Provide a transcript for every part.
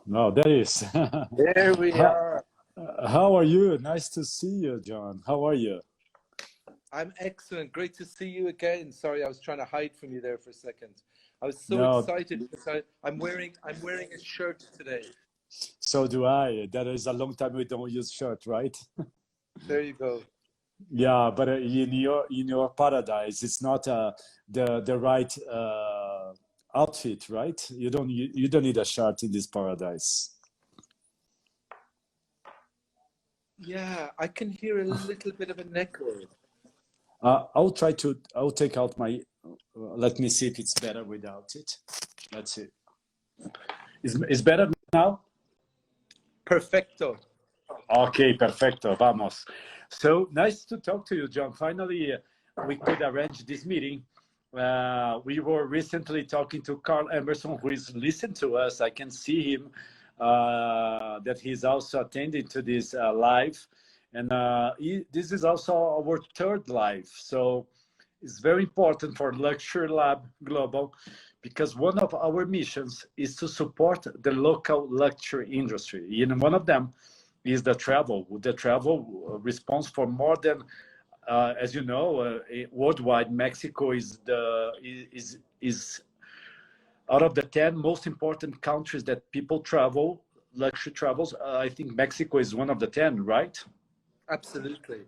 No, that is. There we how, are. how are you? Nice to see you, John. How are you? I'm excellent. Great to see you again. Sorry, I was trying to hide from you there for a second. I was so No, excited because I'm wearing a shirt today. so do I. That is a long time we don't use shirt, right? There you go. Yeah, but in your paradise, it's not the right outfit, right? You don't need a shirt in this paradise. Yeah, I can hear a little bit of an echo. I'll try to. I'll take out my. Let me see if it's better without it. Let's see. Is better now? Perfecto. Okay, perfecto. Vamos. So nice to talk to you, John. Finally, we could arrange this meeting. We were recently talking to Carl Emerson, who is listening to us. I can see him, that he's also attending to this live. And this is also our third live. So it's very important for Luxury Lab Global because one of our missions is to support the local luxury industry. And one of them is the travel. The travel response for more than, as you know, worldwide, Mexico is out of the 10 most important countries that people travel, luxury travels. I think Mexico is one of the 10, right? Absolutely.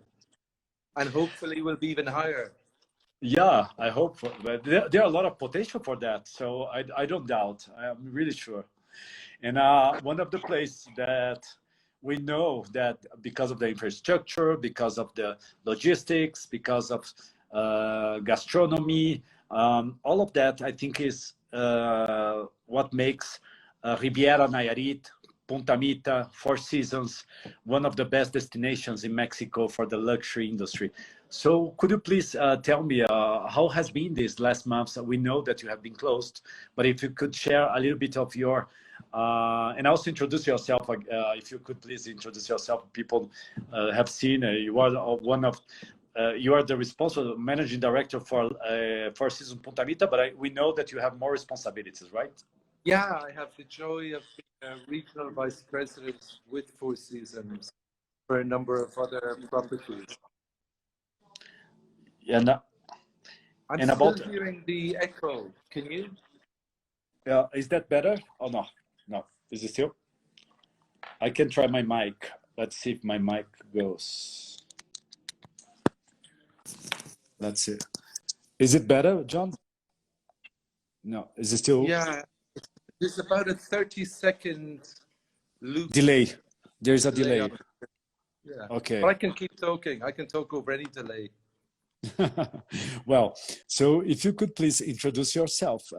And hopefully we'll be even higher. Yeah, I hope. But there are a lot of potential for that, so I don't doubt. I'm really sure. And one of the places that we know that because of the infrastructure, because of the logistics, because of gastronomy, all of that, I think is what makes Riviera Nayarit, Punta Mita, Four Seasons, one of the best destinations in Mexico for the luxury industry. So could you please tell me how has been these last months? We know that you have been closed, but if you could share a little bit of your, and also introduce yourself, if you could please introduce yourself. People have seen you are one of, you are the responsible managing director for Season Punta Mita, but we know that you have more responsibilities, right? Yeah, I have the joy of being a regional vice president with Four Seasons for a number of other properties. And I'm and still about, hearing the echo. Can you? is that better or no? No, is it still? I can try my mic. Let's see if my mic goes. Let's see. Is it better, John? No. Is it still Yeah, there's about a 30-second loop delay? There's a delay on delay. it. Yeah, but Okay. I can keep talking. I can talk over any delay. Well, so if you could please introduce yourself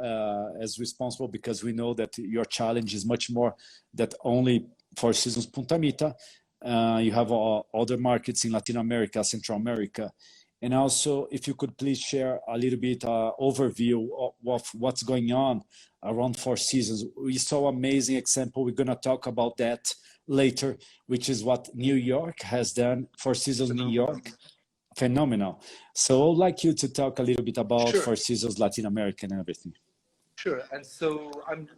as responsible, because we know that your challenge is much more that only Four Seasons Punta Mita. You have other markets in Latin America, Central America. And also, if you could please share a little bit overview of what's going on around Four Seasons. We saw amazing example. We're going to talk about that later, which is what New York has done. Four Seasons New Phenomenal. York, phenomenal. So I'd like you to talk a little bit about Sure, Four Seasons Latin America and everything. sure. And so I'm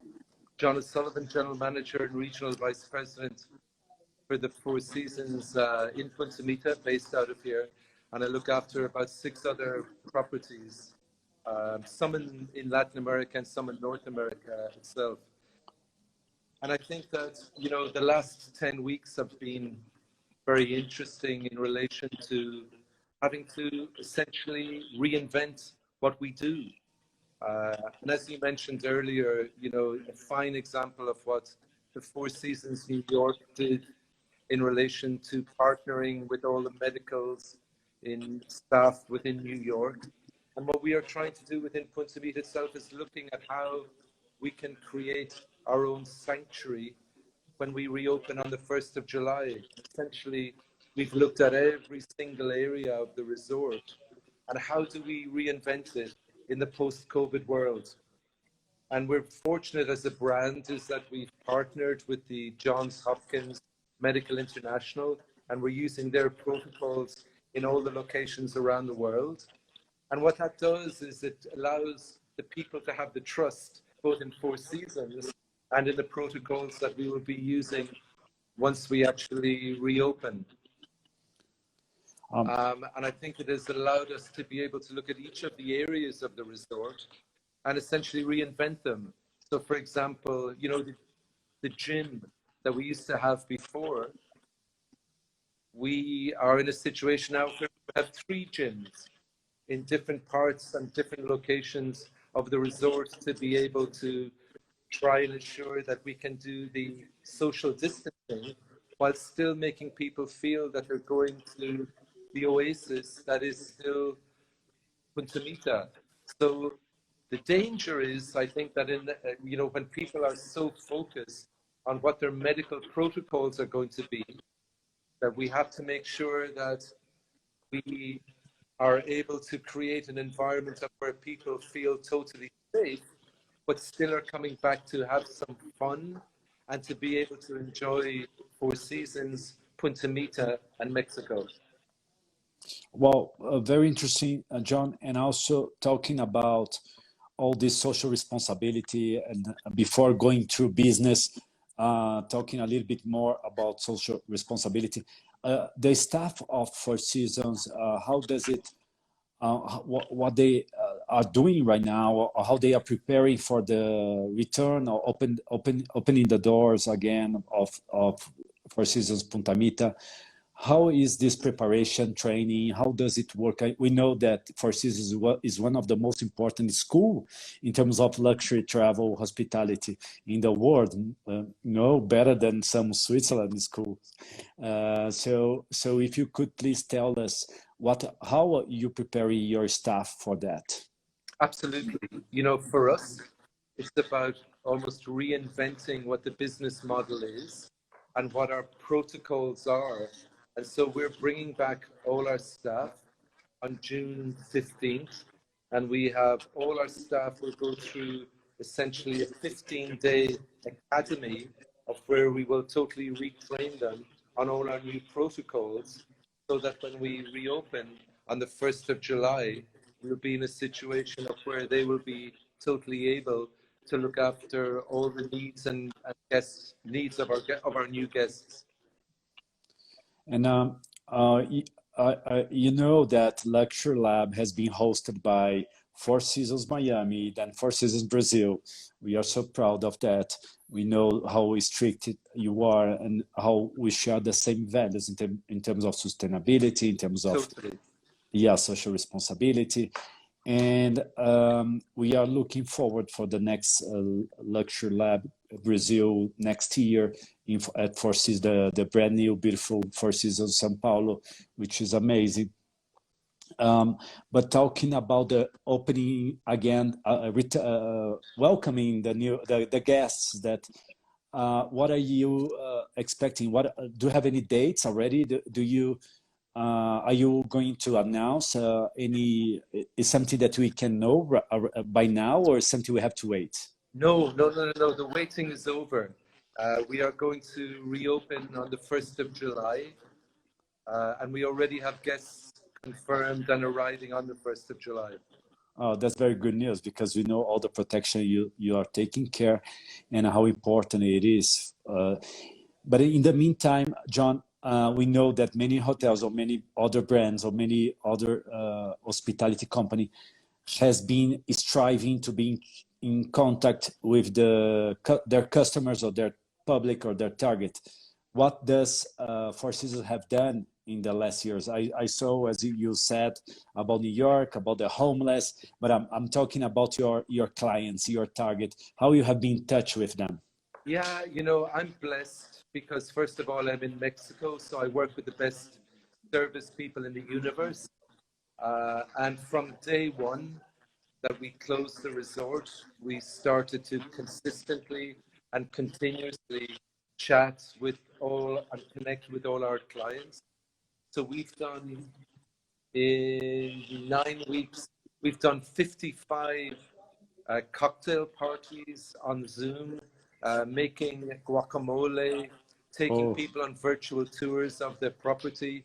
John Sullivan, General Manager and Regional Vice President for the Four Seasons in Punta Mita, based out of here. And I look after about 6 other properties, some in Latin America and some in North America itself. And I think that, the last 10 weeks have been very interesting in relation to having to essentially reinvent what we do. And as you mentioned earlier, a fine example of what the Four Seasons New York did in relation to partnering with all the medicals in staff within New York. And what we are trying to do within Punta Mita itself is looking at how we can create our own sanctuary when we reopen on the 1st of July. Essentially, we've looked at every single area of the resort and how do we reinvent it in the post-COVID world. And we're fortunate as a brand is that we've partnered with the Johns Hopkins Medical International, and we're using their protocols in all the locations around the world. And what that does is it allows the people to have the trust, both in Four Seasons and in the protocols that we will be using once we actually reopen. And I think it has allowed us to be able to look at each of the areas of the resort and essentially reinvent them. So, for example, you know, the gym that we used to have before, we are in a situation now where we have 3 gyms in different parts and different locations of the resort to be able to try and ensure that we can do the social distancing while still making people feel that they're going to the oasis that is still Punta Mita. So the danger is, I think, that in you know, when people are so focused on what their medical protocols are going to be, that we have to make sure that we are able to create an environment where people feel totally safe, but still are coming back to have some fun and to be able to enjoy Four Seasons, Punta Mita, and Mexico. Well, very interesting, John, and also talking about all this social responsibility. And before going through business, talking a little bit more about social responsibility. The staff of Four Seasons, how does it, what they are doing right now, or how they are preparing for the return or opening the doors again of Four Seasons Punta Mita? How is this preparation training? How does it work? We know that Four Seasons is one of the most important school in terms of luxury travel hospitality in the world. No better than some Switzerland schools. So if you could please tell us how you prepare your staff for that. Absolutely. You know, for us, it's about almost reinventing what the business model is and what our protocols are. And so we're bringing back all our staff on June 15th, and we have all our staff will go through essentially a 15-day academy of where we will totally retrain them on all our new protocols, so that when we reopen on the 1st of July, we'll be in a situation of where they will be totally able to look after all the needs and guests needs of our new guests. And you know that LuxuryLab has been hosted by Four Seasons Miami, then Four Seasons Brazil. We are so proud of that. We know how strict you are and how we share the same values in terms of sustainability, in terms of social responsibility. And we are looking forward for the next LuxuryLab Brazil next year at Four Seasons, the brand new, beautiful Four Seasons São Paulo, which is amazing. But talking about the opening again, welcoming the guests. That what are you expecting? What do you have any dates already? Do you? Are you going to announce any? Is something that we can know by now, or is something we have to wait? No. The waiting is over. We are going to reopen on the 1st of July, and we already have guests confirmed and arriving on the 1st of July. Oh, that's very good news, because we know all the protection you are taking care and how important it is. But in the meantime, John, we know that many hotels or many other brands or many other hospitality company has been striving to be in contact with their customers or their public or their target. What does Four Seasons have done in the last years? I saw, as you said, about New York, about the homeless, but I'm talking about your clients, your target, how you have been in touch with them. Yeah, you know, I'm blessed because, first of all, I'm in Mexico, so I work with the best service people in the universe. And from day one that we closed the resort, we started to consistently and continuously chat with all and connect with all our clients. So we've done, in 9 weeks, we've done 55 cocktail parties on Zoom, making guacamole, taking people on virtual tours of their property.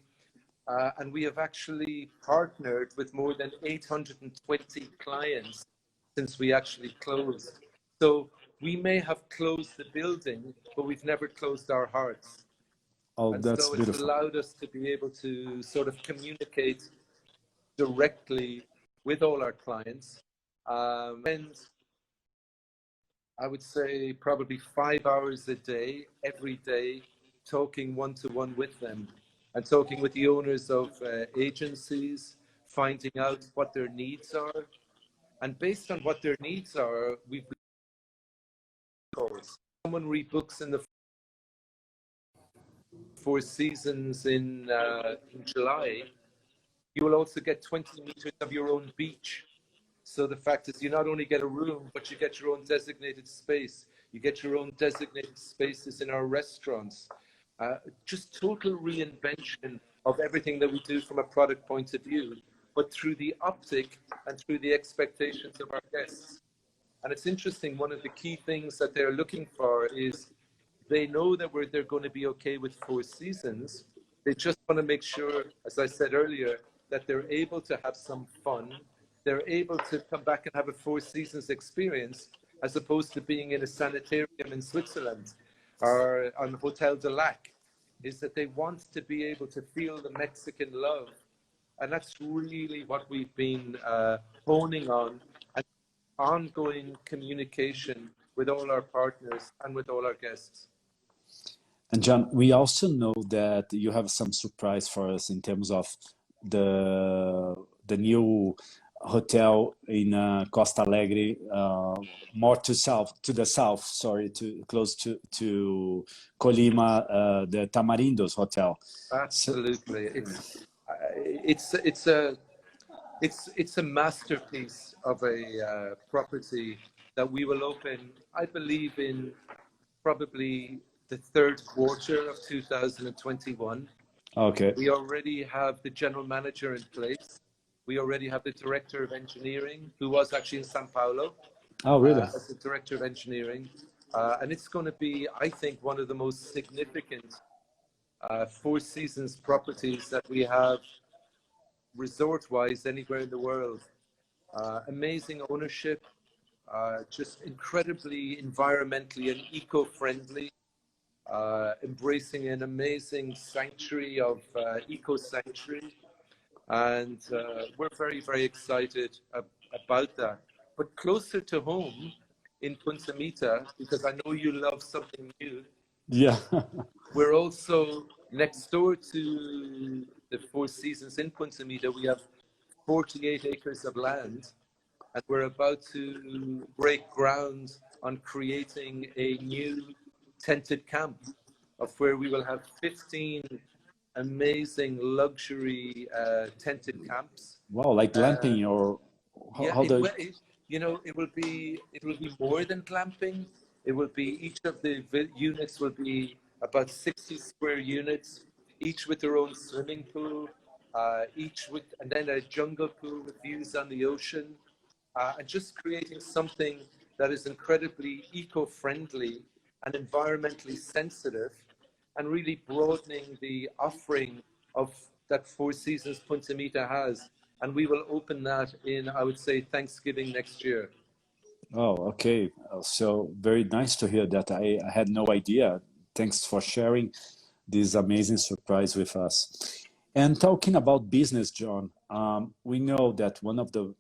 And we have actually partnered with more than 820 clients since we actually closed. So we may have closed the building, but we've never closed our hearts. Oh, And that's so it's beautiful. allowed us to be able to sort of communicate directly with all our clients. And I would say probably 5 hours a day, every day, talking one-to-one with them and talking with the owners of agencies, finding out what their needs are. And based on what their needs are, we've calls. Someone rebooks in the Four Seasons in July, you will also get 20 meters of your own beach. So the fact is, you not only get a room, but you get your own designated space. You get your own designated spaces in our restaurants. Just total reinvention of everything that we do from a product point of view, but through the optic and through the expectations of our guests. And it's interesting, one of the key things that they're looking for is they know that they're going to be okay with Four Seasons. They just want to make sure, as I said earlier, that they're able to have some fun. They're able to come back and have a Four Seasons experience as opposed to being in a sanitarium in Switzerland or on Hotel de Lac, is that they want to be able to feel the Mexican love. And that's really what we've been honing on, and ongoing communication with all our partners and with all our guests. And John, we also know that you have some surprise for us in terms of the new hotel in Costa Alegre, more to the south, sorry, close to Colima, the Tamarindos Hotel. Absolutely, it's a masterpiece of a property that we will open, I believe, in probably the third quarter of 2021. Okay. We already have the general manager in place. We already have the director of engineering, who was actually in Sao Paulo Oh, really? as the director of engineering. And it's going to be, I think, one of the most significant Four Seasons properties that we have resort-wise anywhere in the world. Amazing ownership, just incredibly environmentally and eco-friendly, embracing an amazing sanctuary of eco-sanctuary. And we're very, very excited about that. But closer to home in Punta Mita, because I know you love something new. Yeah. We're also next door to the Four Seasons in Punta Mita. We have 48 acres of land, and we're about to break ground on creating a new tented camp of where we will have 15 amazing luxury tented camps. Wow, like glamping or Yeah, how the it will be more than glamping. It will be, each of the units will be about 60 square units, each with their own swimming pool, each with, and then a jungle pool with views on the ocean, and just creating something that is incredibly eco-friendly and environmentally sensitive, and really broadening the offering of that Four Seasons Punta Mita has. And we will open that in, I would say, Thanksgiving next year. Oh, okay. So very nice to hear that. I had no idea. Thanks for sharing this amazing surprise with us. And talking about business, John, we know that one of the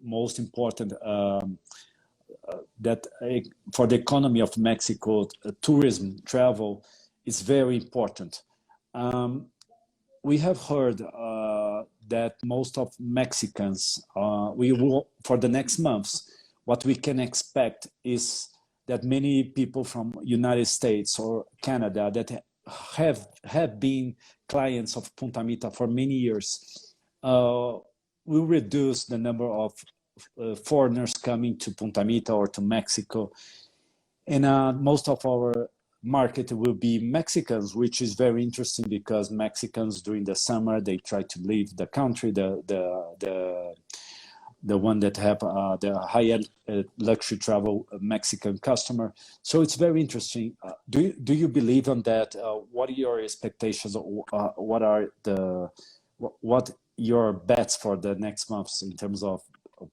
most important that for the economy of Mexico, tourism, travel is very important. We have heard that most of Mexicans, we will, for the next months, what we can expect is that many people from United States or Canada that have been clients of Punta Mita for many years will reduce the number of foreigners coming to Punta Mita or to Mexico. And most of our market will be Mexicans, which is very interesting because Mexicans during the summer, they try to leave the country, the one that have the high-end luxury travel Mexican customer. So it's very interesting. Do you believe on that? What are your expectations? What are what your bets for the next months in terms of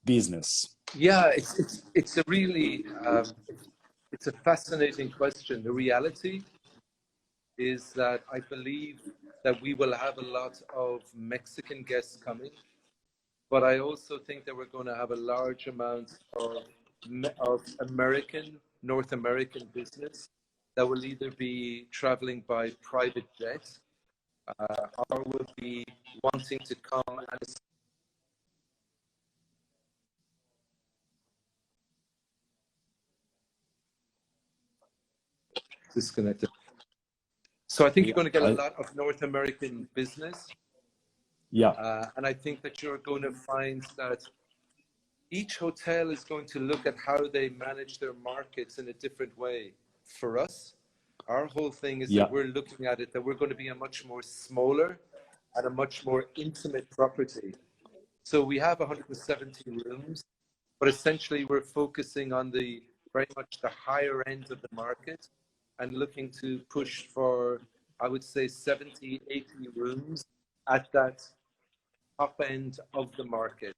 business? Yeah, it's a really it's a fascinating question. The reality is that I believe that we will have a lot of Mexican guests coming, but I also think that we're going to have a large amount of North American business that will either be traveling by private jet or will be wanting to come and disconnected. So I think you're going to get a lot of North American business. Yeah. And I think that you're going to find that each hotel is going to look at how they manage their markets in a different way. For us, our whole thing is that we're looking at it, that we're going to be a much more smaller and a much more intimate property. So we have 170 rooms, but essentially we're focusing on the very much the higher end of the market and looking to push for, I would say, 70, 80 rooms at that top end of the market,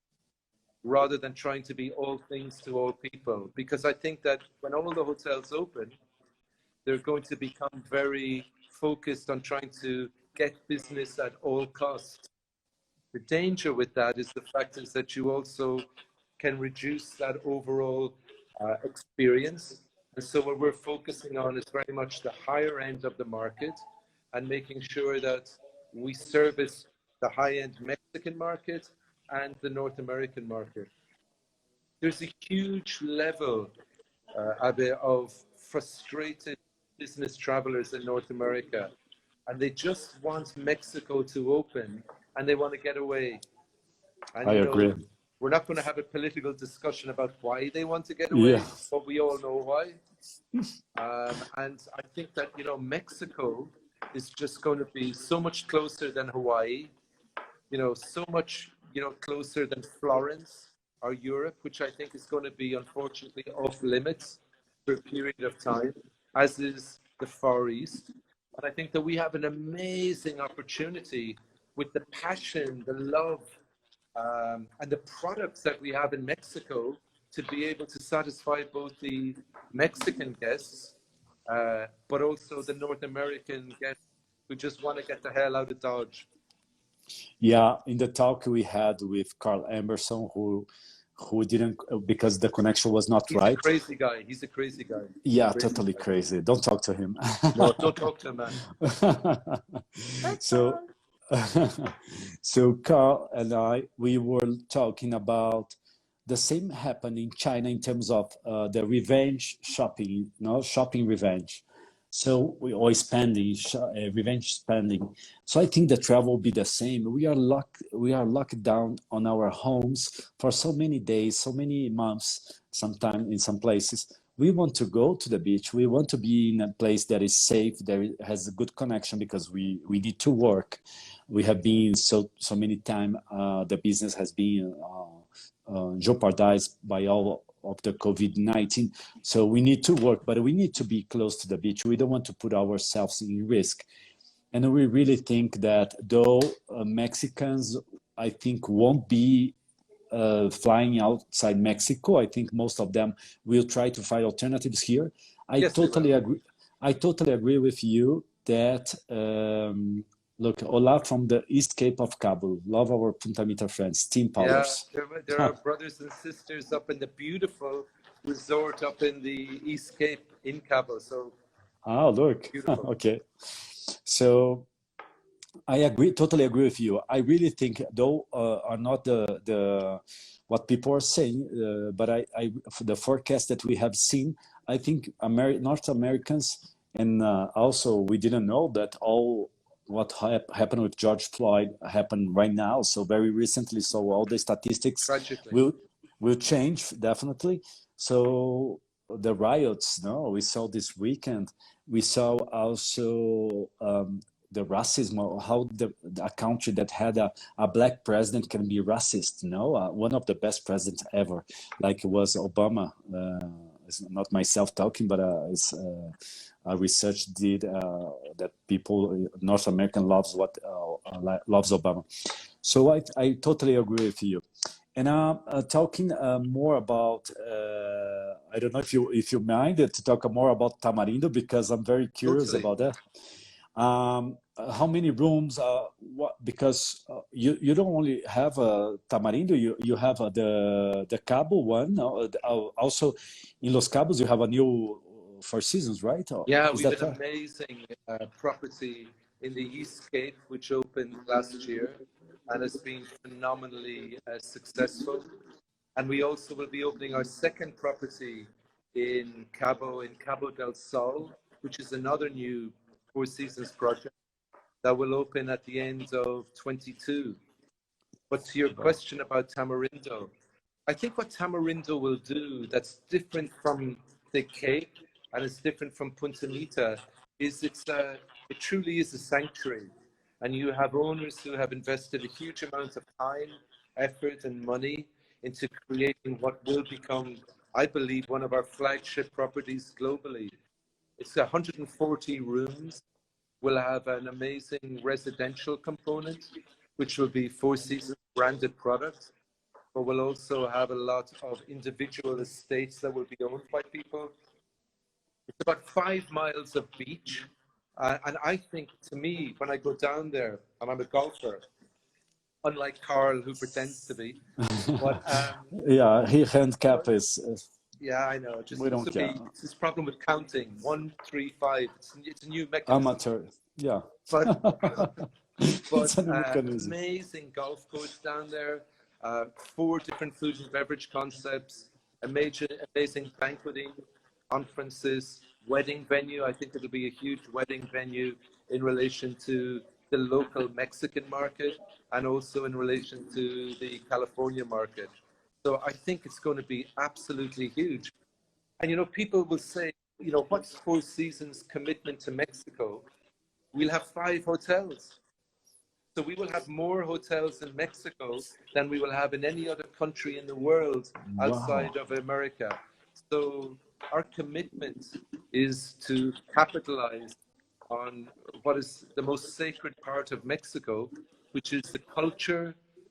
rather than trying to be all things to all people. Because I think that when all the hotels open, they're going to become very focused on trying to get business at all costs. The danger with that is the fact is that you also can reduce that overall experience. And so what we're focusing on is very much the higher end of the market and making sure that we service the high-end Mexican market and the North American market. There's a huge level, Abe, of frustrated business travelers in North America, and they just want Mexico to open, and they want to get away. And, I agree. We're not going to have a political discussion about why they want to get away, but we all know why. And I think that, Mexico is just going to be so much closer than Hawaii, so much, closer than Florence or Europe, which I think is going to be, unfortunately, off limits for a period of time, as is the Far East. And I think that we have an amazing opportunity with the passion, the love, and the products that we have in Mexico to be able to satisfy both the Mexican guests, but also the North American guests who just want to get the hell out of Dodge. Yeah, in the talk we had with Carl Emerson, who didn't, because the connection was not right. He's a crazy guy. He's a crazy guy. Yeah, totally crazy. Don't talk to him. No, don't talk to him, man. So Carl and I, we were talking about the same happened in China in terms of the revenge shopping, shopping revenge. So we always spending, revenge spending. So I think the travel will be the same. We are locked down on our homes for so many days, so many months, sometimes in some places. We want to go to the beach. We want to be in a place that is safe, that has a good connection, because we need to work. We have been so many times, the business has been jeopardized by all of the COVID-19. So we need to work, but we need to be close to the beach. We don't want to put ourselves in risk. And we really think that though Mexicans, I think, won't be flying outside Mexico, I think most of them will try to find alternatives here. I totally agree. I totally agree with you that, look, Olaf from the East Cape of Cabo, love our Punta Mita friends, Team Powers. Yeah, there are brothers and sisters up in the beautiful resort up in the East Cape in Cabo. So, look, okay. So I agree, totally agree with you. I really think, though, are not the what people are saying, but I the forecast that we have seen, I think North Americans, and also we didn't know that all what happened with George Floyd happened right now, so very recently. So all the statistics will change definitely. So the riots, we saw this weekend. We saw also the racism, how a country that had a black president can be racist. One of the best presidents ever, like it was Obama. It's not myself talking, but it's research did that people North American loves Obama. So I totally agree with you. And talking more about, I don't know if you mind to talk more about Tamarindo, because I'm very curious Totally. about that. How many rooms? What? Because you don't only have Tamarindo, you have the Cabo one. Also, in Los Cabos, you have a new Four Seasons, right? Or Yeah, is we've that an right? amazing property in the East Cape, which opened last year and has been phenomenally successful. And we also will be opening our second property in Cabo del Sol, which is another new Four Seasons project that will open at the end of 22. But to your Wow. question about Tamarindo, I think what Tamarindo will do that's different from the Cape and it's different from Punta Mita is it truly is a sanctuary. And you have owners who have invested a huge amount of time, effort, and money into creating what will become, I believe, one of our flagship properties globally. It's 140 rooms. We'll have an amazing residential component, which will be Four Seasons branded products, but we'll also have a lot of individual estates that will be owned by people. It's about 5 miles of beach. And I think, to me, when I go down there, and I'm a golfer, unlike Carl, who pretends to be, but Yeah, he handicap but is yeah, I know. we Just don't to care. me, it's this problem with counting 1, 3, 5. It's a new mechanism, Amateur, yeah. but It's a new mechanism. amazing golf course down there, 4 different food and beverage concepts, amazing banqueting, conferences, wedding venue. I think it'll be a huge wedding venue in relation to the local Mexican market and also in relation to the California market. So I think it's going to be absolutely huge. And people will say, what's Four Seasons' commitment to Mexico? We'll have 5 hotels. So we will have more hotels in Mexico than we will have in any other country in the world Wow. outside of America. So our commitment is to capitalize on what is the most sacred part of Mexico, which is the culture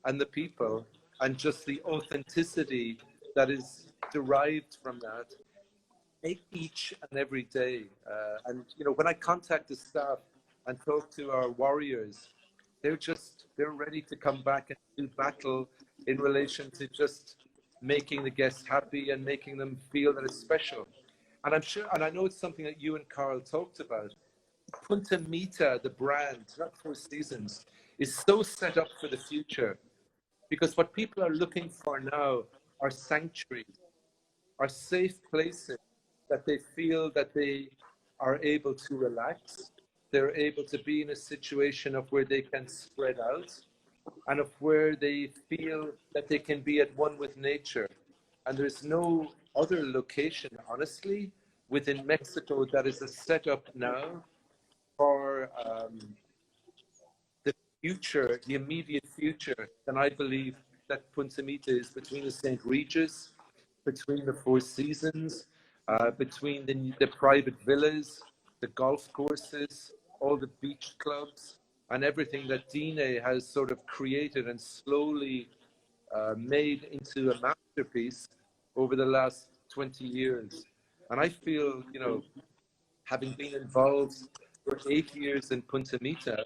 and the people and just the authenticity that is derived from that each and every day. And when I contact the staff and talk to our warriors, they're ready to come back and do battle in relation to just making the guests happy and making them feel that it's special. And I'm sure, and I know it's something that you and Carl talked about. Punta Mita, the brand, not Four Seasons, is so set up for the future because what people are looking for now are sanctuaries, are safe places that they feel that they are able to relax. They're able to be in a situation of where they can spread out and of where they feel that they can be at one with nature. And there's no other location, honestly, within Mexico that is a setup now for the future, the immediate future, than I believe that Punta Mita is between the St. Regis, between the Four Seasons, between the private villas, the golf courses, all the beach clubs, and everything that Dine has sort of created and slowly made into a masterpiece over the last 20 years. And I feel, having been involved for 8 years in Punta Mita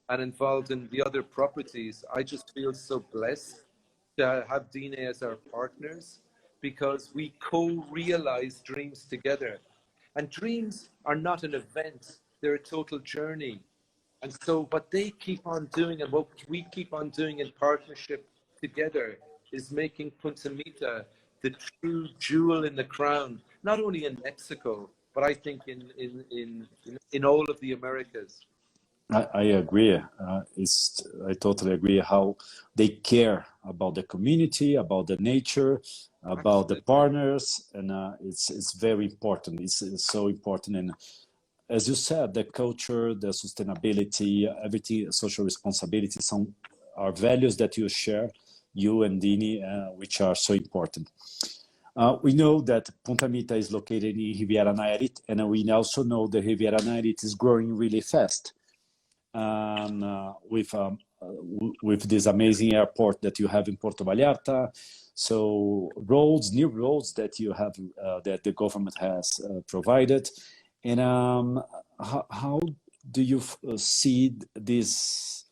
and involved in the other properties, I just feel so blessed to have Dine as our partners because we co-realize dreams together. And dreams are not an event, they're a total journey. And so what they keep on doing and what we keep on doing in partnership together is making Punta Mita the true jewel in the crown, not only in Mexico, but I think in all of the Americas. I agree. I totally agree how they care about the community, about the nature, about the Absolutely. partners, and it's very important. It's so important, and as you said, the culture, the sustainability, everything, social responsibility, some are values that you share, you and Dini, which are so important. We know that Punta Mita is located in Riviera Nayarit, and we also know the Riviera Nayarit is growing really fast with with this amazing airport that you have in Porto Vallarta. So roads, new roads that you have, that the government has provided. And how do you see this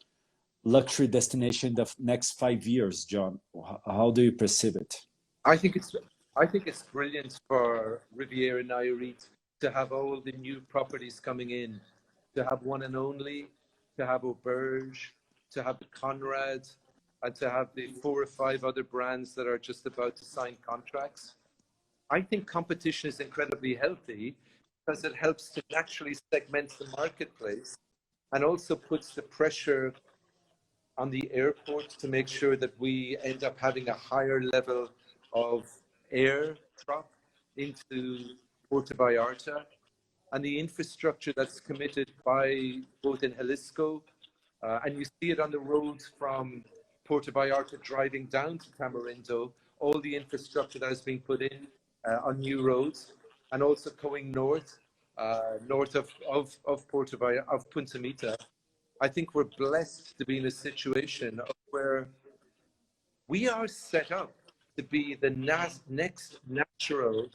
luxury destination the next 5 years, John? How do you perceive it? I think it's brilliant for Riviera Nayarit to have all the new properties coming in, to have One and Only, to have Auberge, to have the Conrad, and to have the 4 or 5 other brands that are just about to sign contracts. I think competition is incredibly healthy because it helps to naturally segment the marketplace and also puts the pressure on the airport to make sure that we end up having a higher level of air drop into Puerto Vallarta, and the infrastructure that's committed by both in Jalisco, and you see it on the roads from Puerto Vallarta driving down to Tamarindo, all the infrastructure that has been put in on new roads, and also going north, north of Puerto Vallarta, of Punta Mita. I think we're blessed to be in a situation where we are set up to be the next natural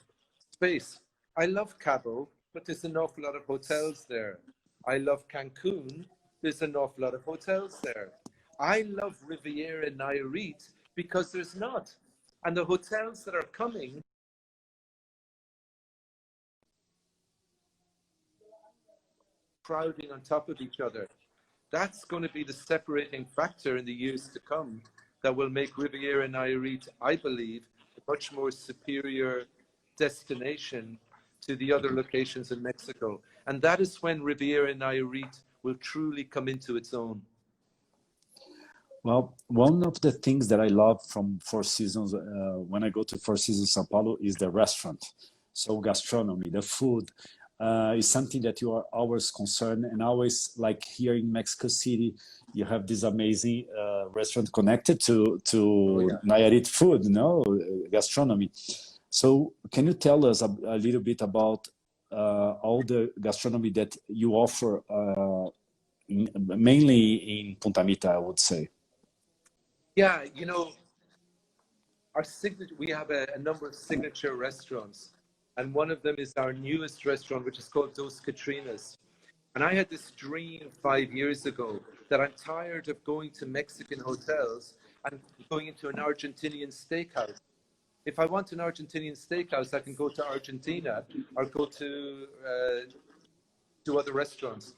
space. I love Cabo, but there's an awful lot of hotels there. I love Cancun, there's an awful lot of hotels there. I love Riviera Nayarit because there's not. And the hotels that are coming crowding on top of each other. That's going to be the separating factor in the years to come that will make Riviera Nayarit, I believe, a much more superior destination to the other locations in Mexico. And that is when Riviera Nayarit will truly come into its own. Well, one of the things that I love from Four Seasons, when I go to Four Seasons Sao Paulo, is the restaurant. So gastronomy, the food, is something that you are always concerned, and always, like here in Mexico City, you have this amazing restaurant connected to Nayarit food, gastronomy. So can you tell us a little bit about all the gastronomy that you offer, mainly in Punta Mita, I would say? Yeah, we have a number of signature restaurants, and one of them is our newest restaurant, which is called Dos Catrinas. And I had this dream 5 years ago that I'm tired of going to Mexican hotels and going into an Argentinian steakhouse. If I want an Argentinian steakhouse, I can go to Argentina or go to other restaurants.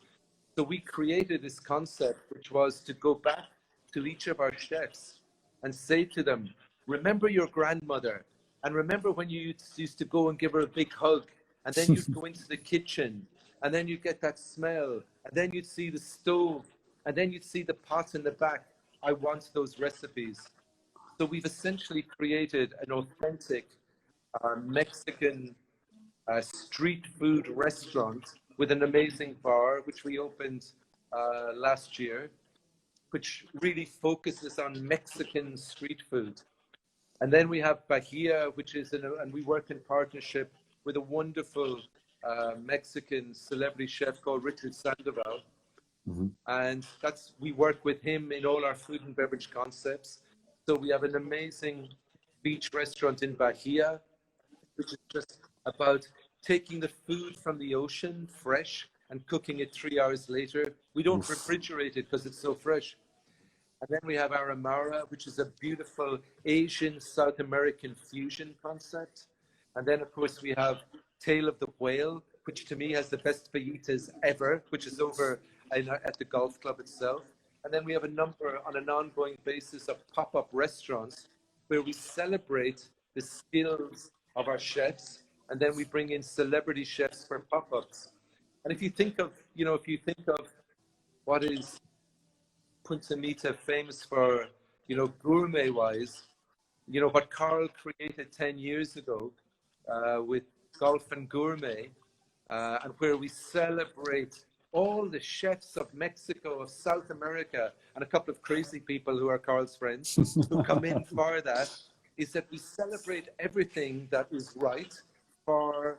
So we created this concept, which was to go back to each of our chefs and say to them, remember your grandmother, and remember when you used to go and give her a big hug, and then you'd go into the kitchen, and then you'd get that smell, and then you'd see the stove, and then you'd see the pot in the back. I want those recipes. So we've essentially created an authentic Mexican street food restaurant with an amazing bar, which we opened last year, which really focuses on Mexican street food. And then we have Bahia, which is, and we work in partnership with a wonderful Mexican celebrity chef called Richard Sandoval. Mm-hmm. And we work with him in all our food and beverage concepts. So we have an amazing beach restaurant in Bahia, which is just about taking the food from the ocean fresh and cooking it 3 hours later. We don't refrigerate it because it's so fresh. And then we have Aramara, which is a beautiful Asian South American fusion concept. And then, of course, we have Tail of the Whale, which to me has the best fajitas ever, which is over at the golf club itself. And then we have a number on an ongoing basis of pop-up restaurants where we celebrate the skills of our chefs, and then we bring in celebrity chefs for pop-ups. And if you think of what is Punta Mita famous for, gourmet-wise, what Carl created 10 years ago with Golf and Gourmet, and where we celebrate all the chefs of Mexico, of South America, and a couple of crazy people who are Carl's friends who come in for that, is that we celebrate everything that is right for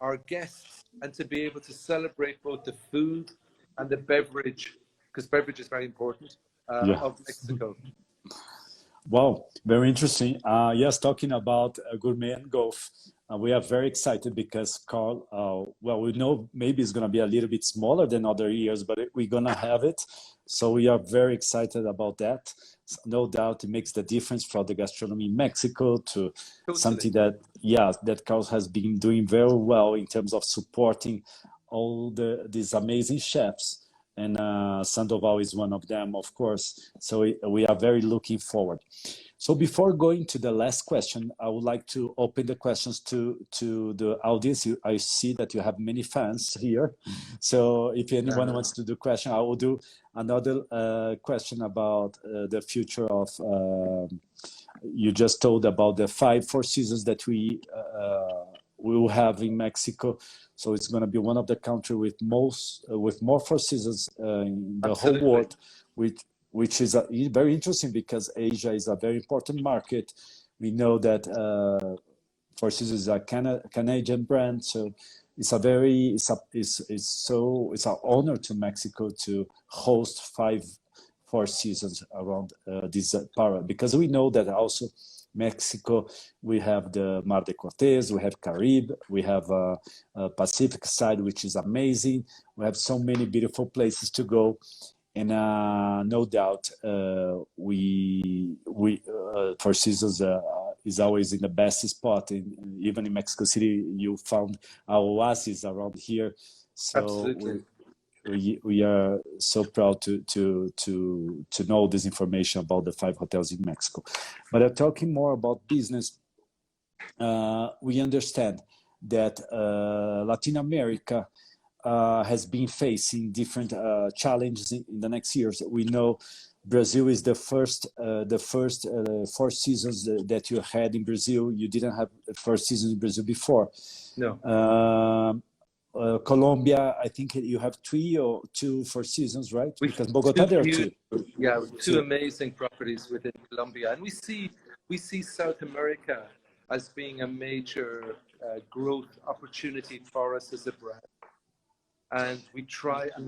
our guests, and to be able to celebrate both the food and the beverage, because beverage is very important, Yeah. of Mexico. Wow, very interesting. Yes, talking about gourmet and golf, we are very excited because Carl, well, we know maybe it's going to be a little bit smaller than other years, but we're going to have it. So we are very excited about that. No doubt it makes the difference for the gastronomy in Mexico to something that, yeah, that Carl has been doing very well in terms of supporting all these amazing chefs. And Sandoval is one of them, of course. So we are very looking forward. So before going to the last question, I would like to open the questions to the audience. I see that you have many fans here. So if anyone wants to do question, I will do another question about the future of, you just told about the Four Seasons that we will have in Mexico. So it's going to be one of the countries with more Four Seasons in the whole world, which is very interesting because Asia is a very important market. We know that Four Seasons is a Canadian brand, so it's an honor to Mexico to host Four Seasons around this para, because we know that also Mexico, we have the Mar de Cortez, we have Caribe, we have Pacific side, which is amazing. We have so many beautiful places to go. And no doubt, Four Seasons is always in the best spot. Even in Mexico City, you found our oasis around here. So absolutely. We are so proud to know this information about the 5 hotels in Mexico. But talking more about business, we understand that Latin America has been facing different challenges in the next years. We know Brazil is the first Four Seasons that you had in Brazil. You didn't have Four Seasons in Brazil before. No. Colombia, I think you have 3 or 2 Four Seasons, right? Because Bogota there are 2. Yeah, 2 amazing properties within Colombia, and we see South America as being a major growth opportunity for us as a brand. And we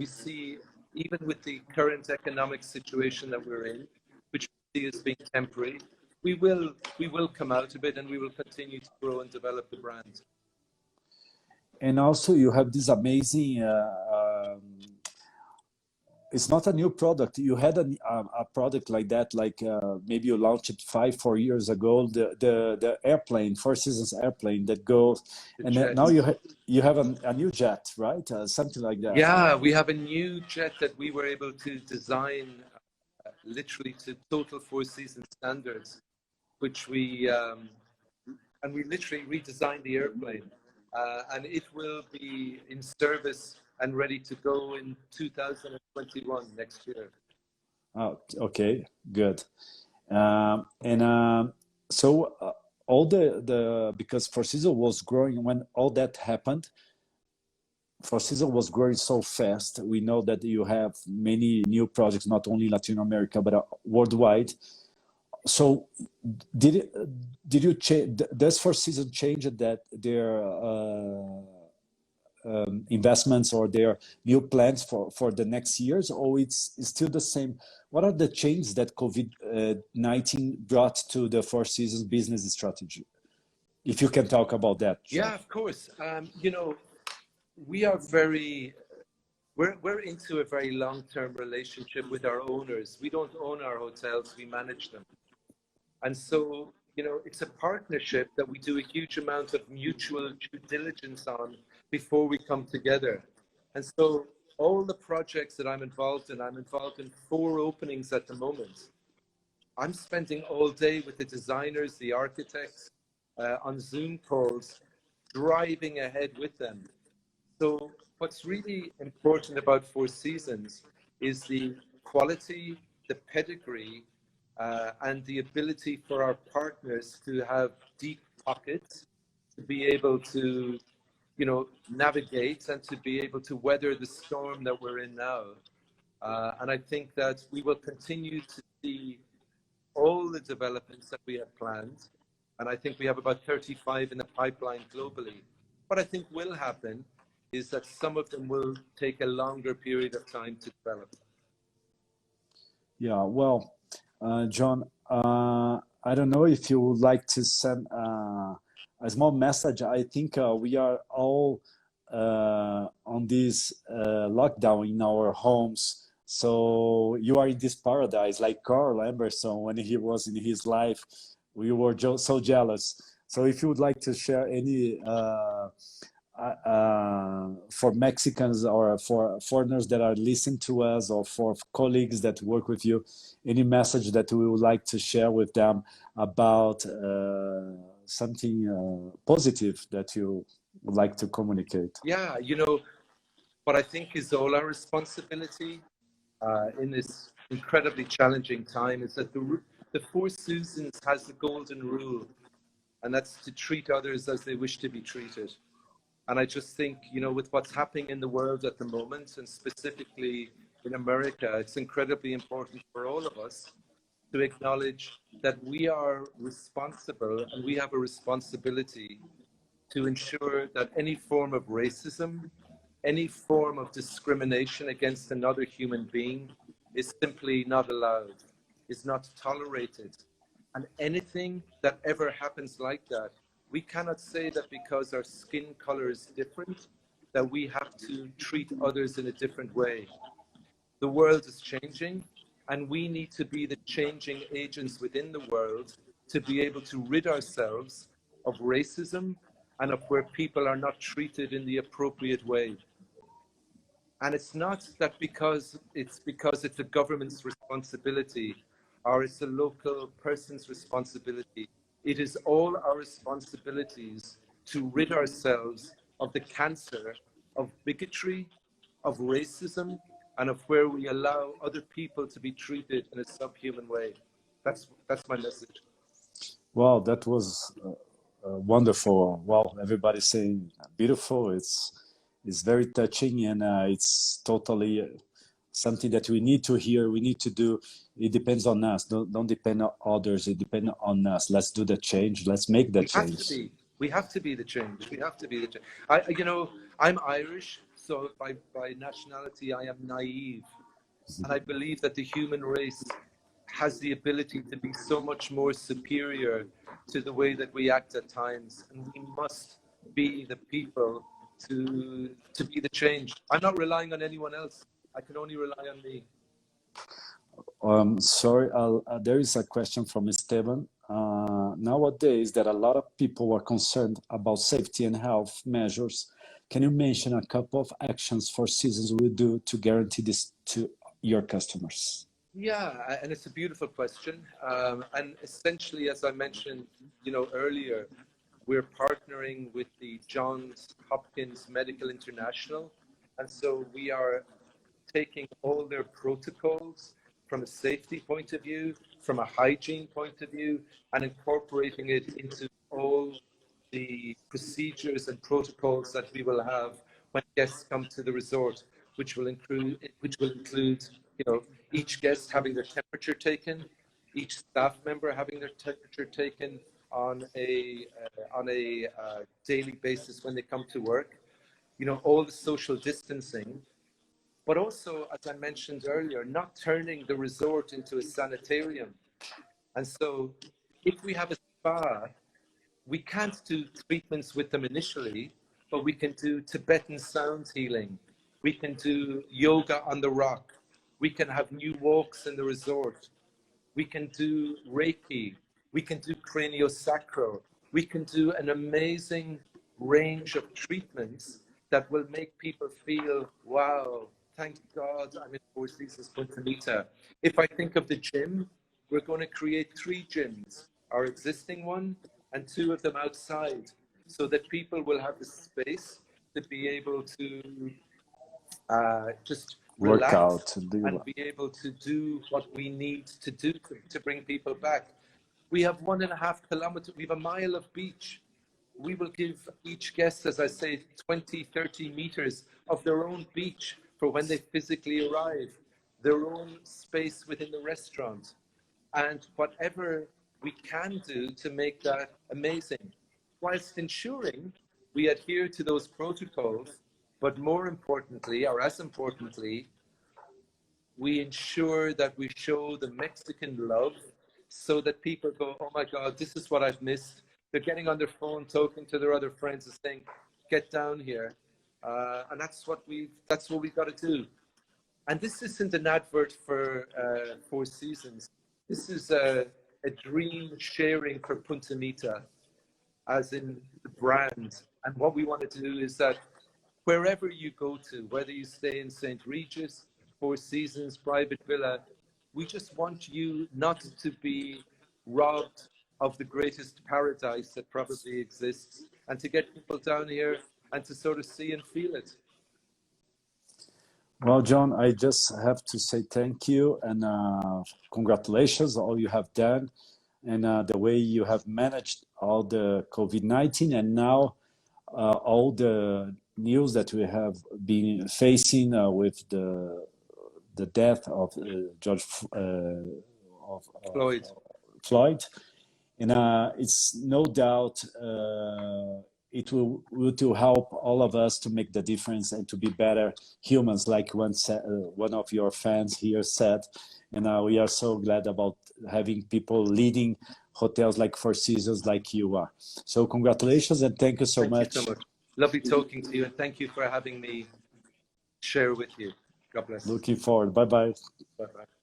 see, even with the current economic situation that we're in, which we see as being temporary, we will come out of it, and we will continue to grow and develop the brand. And also you have this amazing, it's not a new product. You had a product like that, like maybe you launched it 4 years ago, the airplane, Four Seasons airplane that goes, and now you have a new jet, right? Something like that. Yeah, we have a new jet that we were able to design literally to total Four Seasons standards, which we literally redesigned the airplane. And it will be in service and ready to go in 2021, next year. Oh, okay, good. So all because Four Seasons was growing when all that happened. Four Seasons was growing so fast. We know that you have many new projects, not only Latin America but worldwide. So did you change? Does Four Seasons change that their investments or their new plans for the next years, or it's still the same? What are the changes that COVID-19 brought to the Four Seasons business strategy? If you can talk about that. Yeah, of course. We are we're into a very long-term relationship with our owners. We don't own our hotels, we manage them. And so, it's a partnership that we do a huge amount of mutual due diligence on before we come together. And so all the projects that I'm involved in 4 openings at the moment. I'm spending all day with the designers, the architects, on Zoom calls, driving ahead with them. So what's really important about Four Seasons is the quality, the pedigree, and the ability for our partners to have deep pockets, to be able to, navigate and to be able to weather the storm that we're in now. And I think that we will continue to see all the developments that we have planned. And I think we have about 35 in the pipeline globally. What I think will happen is that some of them will take a longer period of time to develop. Yeah, well, John, I don't know if you would like to send a small message. I think we are all on this lockdown in our homes. So you are in this paradise, like Carl Emerson when he was in his life. We were so jealous. So if you would like to share any for Mexicans or for foreigners that are listening to us, or for colleagues that work with you, any message that we would like to share with them about something positive that you would like to communicate? Yeah, you know, what I think is all our responsibility in this incredibly challenging time is that the Four Seasons has the golden rule, and that's to treat others as they wish to be treated. And I just think, you know, with what's happening in the world at the moment, and specifically in America, it's incredibly important for all of us to acknowledge that we are responsible and we have a responsibility to ensure that any form of racism, any form of discrimination against another human being is simply not allowed, is not tolerated. And anything that ever happens like that, we cannot say that because our skin color is different, that we have to treat others in a different way. The world is changing, and we need to be the changing agents within the world to be able to rid ourselves of racism and of where people are not treated in the appropriate way. And it's not that because it's a government's responsibility or it's a local person's responsibility. It is all our responsibilities to rid ourselves of the cancer of bigotry, of racism, and of where we allow other people to be treated in a subhuman way. That's my message. Well, that was wonderful. Well, everybody's saying beautiful. It's very touching, and it's totally something that we need to hear. We need to do. It depends on us. Don't depend on others. It depends on us. Let's do the change. Let's make the We have to change. be. We have to be the change. We have to be the change. You know, I'm Irish, so by nationality, I am naive, and I believe that the human race has the ability to be so much more superior to the way that we act at times, and we must be the people to be the change. I'm not relying on anyone else. I can only rely on me. Sorry, there is a question from Esteban. Nowadays, that a lot of people are concerned about safety and health measures. Can you mention a couple of actions Four Seasons will do to guarantee this to your customers? Yeah, and it's a beautiful question. And essentially, as I mentioned, you know, earlier, we're partnering with the Johns Hopkins Medical International, and so we are taking all their protocols from a safety point of view, from a hygiene point of view, and incorporating it into all the procedures and protocols that we will have when guests come to the resort, which will include, you know, each guest having their temperature taken, each staff member having their temperature taken on a daily basis when they come to work. You know, all the social distancing, but also, as I mentioned earlier, not turning the resort into a sanitarium. And so, if we have a spa, we can't do treatments with them initially, but we can do Tibetan sound healing. We can do yoga on the rock. We can have new walks in the resort. We can do Reiki. We can do craniosacral. We can do an amazing range of treatments that will make people feel, wow, thank God I'm in Four Seasons Punta Mita. If I think of the gym, we're going to create 3 gyms, our existing one and 2 of them outside, so that people will have the space to be able to just relax Workout. and be able to do what we need to do to bring people back. We have 1.5 kilometers, we have a mile of beach. We will give each guest, as I say, 20, 30 meters of their own beach for when they physically arrive, their own space within the restaurant, and whatever we can do to make that amazing, whilst ensuring we adhere to those protocols, but more importantly, or as importantly, we ensure that we show the Mexican love so that people go, oh my God, this is what I've missed. They're getting on their phone, talking to their other friends and saying, get down here. And that's what we've got to do. And this isn't an advert for Four Seasons. This is a dream sharing for Punta Mita, as in the brand. And what we want to do is that wherever you go to, whether you stay in St. Regis, Four Seasons, private villa, we just want you not to be robbed of the greatest paradise that probably exists, and to get people down here and to sort of see and feel it. Well, John, I just have to say thank you and congratulations all you have done, and the way you have managed all the COVID-19, and now all the news that we have been facing with the death of George Floyd. Floyd. And it's no doubt it will help all of us to make the difference and to be better humans, like one of your fans here said. And we are so glad about having people leading hotels like Four Seasons like you are. So congratulations and thank you so much. Thank you so much. Lovely talking to you, and thank you for having me share with you. God bless. Looking forward. Bye-bye. Bye-bye.